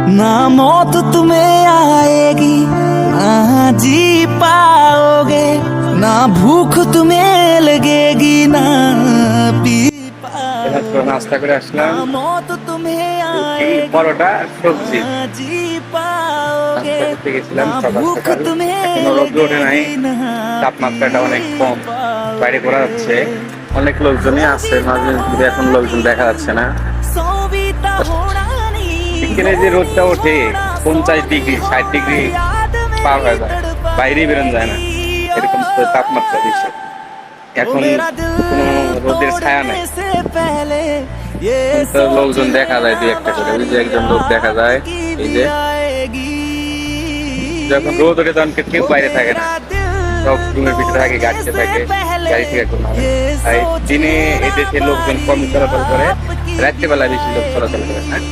ना मौत तुम्हें आएगी ना जी पाओगे, ना भूख तुम्हें लगेगी ना पी এবার নাস্তা করে আসলাম, ना मौत तुम्हें রুটি, পরোটা আর সবজি। ना जी पाओगे, নাস্তা করতে গেছিলাম ना সকাল भूख সকাল, तुम्हें এখনো রোদ ওঠে নাই, लगेगी ना তাপমাত্রাটা অনেক কম, বাইরে ঘোরা যাচ্ছে, অনেক লোকজনই আছে, মাঝে মধ্যে এখন লোকজন দেখা যাচ্ছে না। सोवीता होना नहीं এখানে যে রোদটা ওঠে 50 ডিগ্রি 60 ডিগ্রি পার হয়ে যায়, বাইরে বেরোনো যায় না, এরকম তো তাপমাত্রা বেশি। এখন কোনো রোদের ছায়া নাই, এখন তো লোকজন দেখা যায় দুই একটা করে, ওই যে একজন লোক দেখা যায়, এই যে যখন রোদ ওঠে তখন কেউ বাইরে থাকে না, সব রুমের ভিতরে থাকে, গাড়িতে থাকে, গাড়ি থেকে কোনো তাই দিনে এই দেশের লোকজন কম চলাচল করে, রাত্রিবেলা বেশি লোক চলাচল করে। হ্যাঁ